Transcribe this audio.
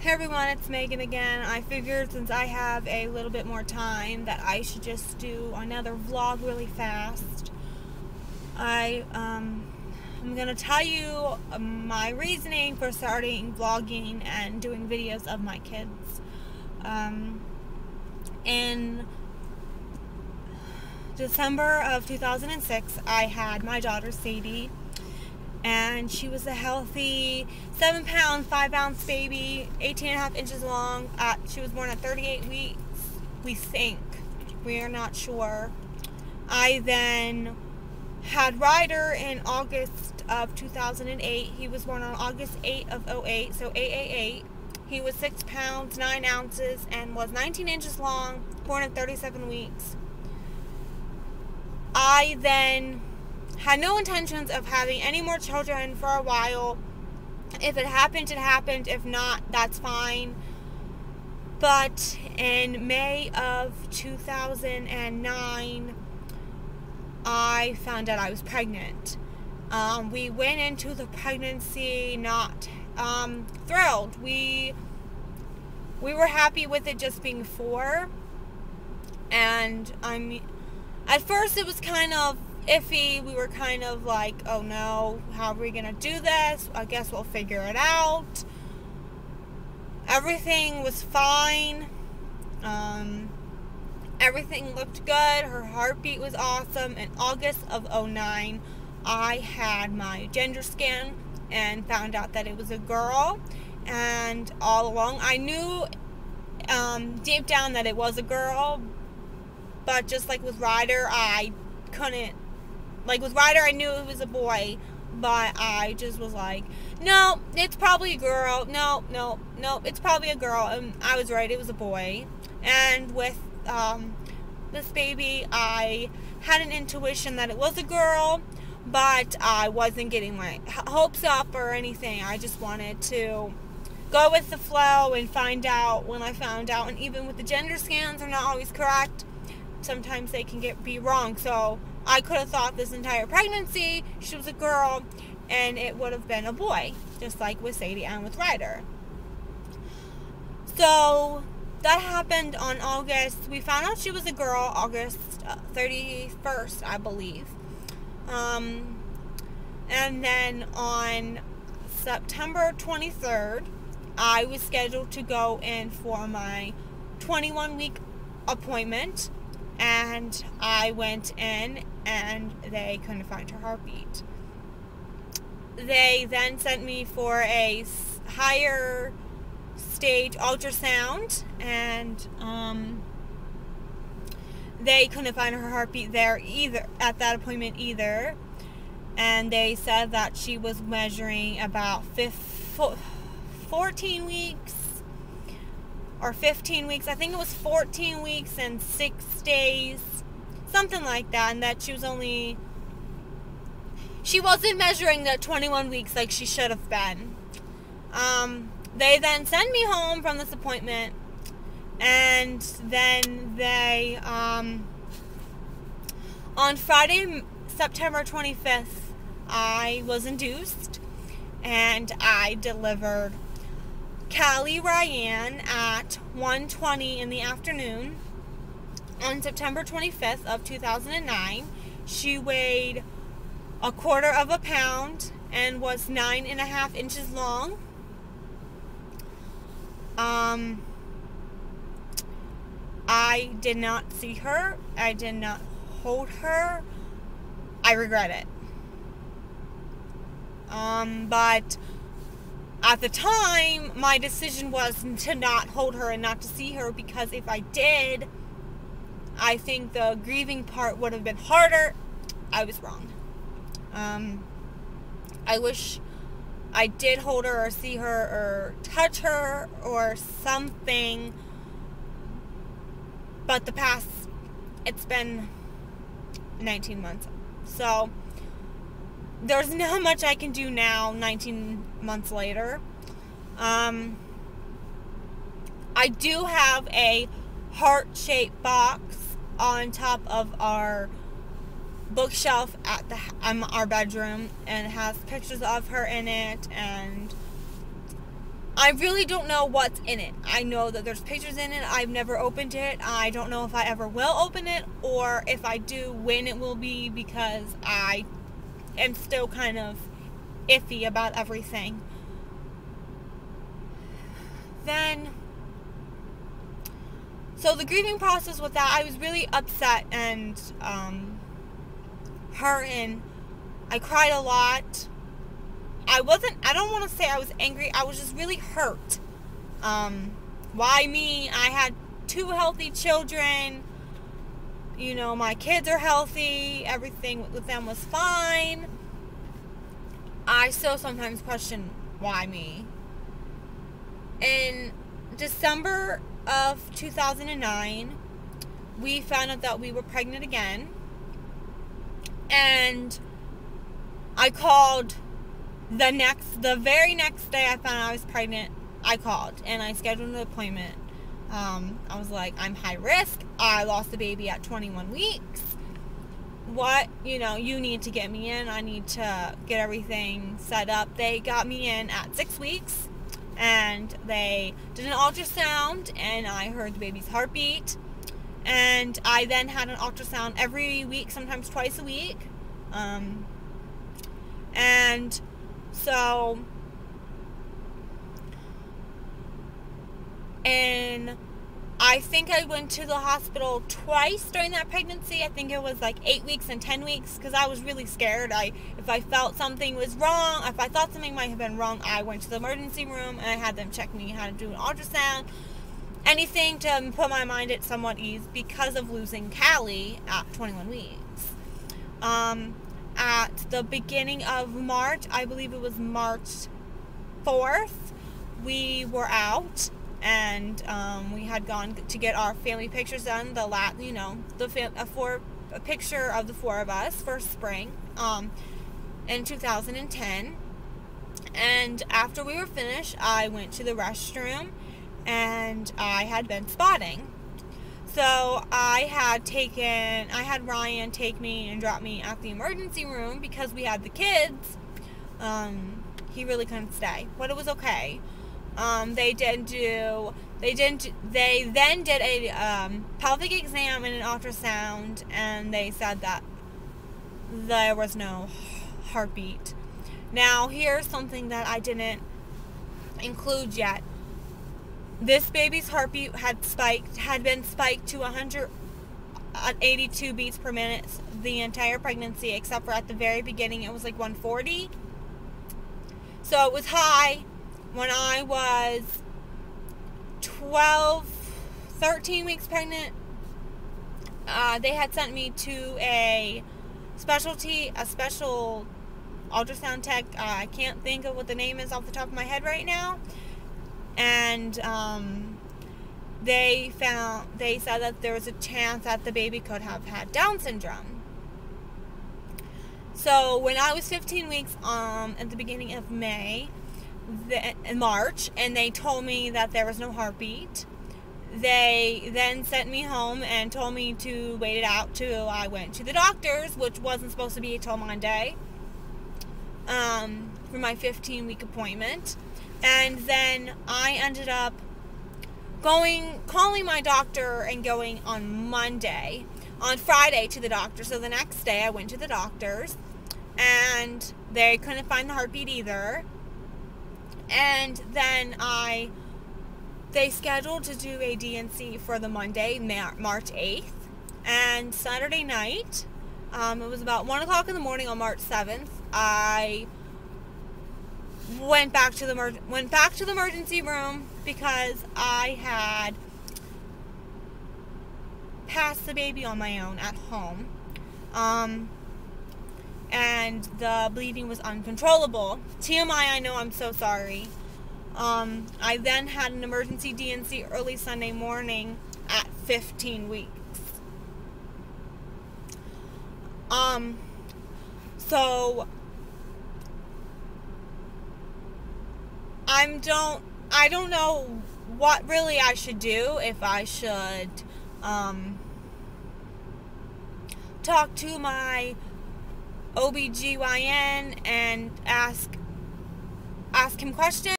Hey everyone, it's Megan again. I figured since I have a little bit more time that I should just do another vlog really fast. I'm gonna tell you my reasoning for starting vlogging and doing videos of my kids. In December of 2006, I had my daughter Sadie, and she was a healthy 7-pound, 5-ounce baby, 18.5 inches long. She was born at 38 weeks, we think. We are not sure. I then had Ryder in August of 2008. He was born on August 8 of 08, so 888. He was 6 pounds, 9 ounces, and was 19 inches long, born at 37 weeks. I then had no intentions of having any more children for a while. If it happened, it happened. If not, that's fine. But in May of 2009, I found out I was pregnant. We went into the pregnancy not thrilled. We were happy with it just being 4. And at first it was kind of iffy. We were kind of like, oh no, how are we gonna do this? I guess we'll figure it out. Everything was fine. Everything looked good. Her heartbeat was awesome. In August of 2009, I had my gender scan and found out that it was a girl. And all along I knew deep down that it was a girl, but just like with Ryder, I couldn't. Like with Ryder, I knew it was a boy, but I just was like, no, it's probably a girl. No, it's probably a girl. And I was right, it was a boy. And with this baby, I had an intuition that it was a girl, but I wasn't getting my hopes up or anything. I just wanted to go with the flow and find out when I found out. And even with the gender scans, they're not always correct. Sometimes they can be wrong. So I could have thought this entire pregnancy she was a girl, and it would have been a boy, just like with Sadie and with Ryder. So that happened on August. We found out she was a girl August 31st, I believe. And then on September 23rd, I was scheduled to go in for my 21-week appointment. And I went in, and they couldn't find her heartbeat. They then sent me for a higher stage ultrasound, and they couldn't find her heartbeat there either, at that appointment either. And they said that she was measuring about 14 weeks. Or 15 weeks. I think it was 14 weeks and 6 days. Something like that. And that she wasn't measuring the 21 weeks like she should have been. They then sent me home from this appointment. And then they, on Friday, September 25th, I was induced. And I delivered Callie Ryan at 1:20 in the afternoon on September 25th of 2009. She weighed 1/4 pound and was 9.5 inches long. I did not see her. I did not hold her. I regret it. But at the time, my decision was to not hold her and not to see her, because if I did, I think the grieving part would have been harder. I was wrong. I wish I did hold her or see her or touch her or something. But it's been 19 months. So there's not much I can do now, 19 months later. I do have a heart-shaped box on top of our bookshelf at our bedroom, and it has pictures of her in it, and I really don't know what's in it. I know that there's pictures in it. I've never opened it. I don't know if I ever will open it, or if I do, when it will be, because I am still kind of iffy about everything. Then, so the grieving process with that, I was really upset and hurt, and I cried a lot. I don't want to say I was angry, I was just really hurt. Why me? I had 2 healthy children. You know, my kids are healthy. Everything with them was fine. I still sometimes question, why me? In December of 2009, we found out that we were pregnant again. And I called the very next day I found out I was pregnant. I called and I scheduled an appointment. I was like, I'm high risk. I lost the baby at 21 weeks. What, you need to get me in. I need to get everything set up. They got me in at 6 weeks, and they did an ultrasound, and I heard the baby's heartbeat. And I then had an ultrasound every week, sometimes twice a week. And so, and I think I went to the hospital twice during that pregnancy. I think it was like 8 weeks and 10 weeks, because I was really scared. If I felt something was wrong, if I thought something might have been wrong, I went to the emergency room and I had them check me how to do an ultrasound. Anything to put my mind at somewhat ease, because of losing Callie at 21 weeks. At the beginning of March, I believe it was March 4th, we were out, and we had gone to get our family pictures done. A picture of the 4 of us for spring, in 2010. And after we were finished, I went to the restroom, and I had been spotting. So I had Ryan take me and drop me at the emergency room, because we had the kids. He really couldn't stay, but it was okay. They then did a pelvic exam and an ultrasound, and they said that there was no heartbeat. Now, here's something that I didn't include yet. This baby's heartbeat had been spiked to 182 beats per minute the entire pregnancy, except for at the very beginning it was like 140. So it was high. When I was 13 weeks pregnant, they had sent me to a special ultrasound tech. I can't think of what the name is off the top of my head right now. And they said that there was a chance that the baby could have had Down syndrome. So when I was 15 weeks at the beginning of March, and they told me that there was no heartbeat, they then sent me home and told me to wait it out till I went to the doctor's, which wasn't supposed to be until Monday, for my 15-week appointment. And then I ended up calling my doctor and going on Friday to the doctor. So the next day I went to the doctor's, and they couldn't find the heartbeat either. And then they scheduled to do a D&C for the Monday, March 8th. And Saturday night, it was about 1 o'clock in the morning on March 7th, I went back to the emergency room, because I had passed the baby on my own at home, and the bleeding was uncontrollable. TMI, I know, I'm so sorry. I then had an emergency D&C early Sunday morning at 15 weeks. So I don't know what really I should do, if I should talk to my OBGYN and ask him questions.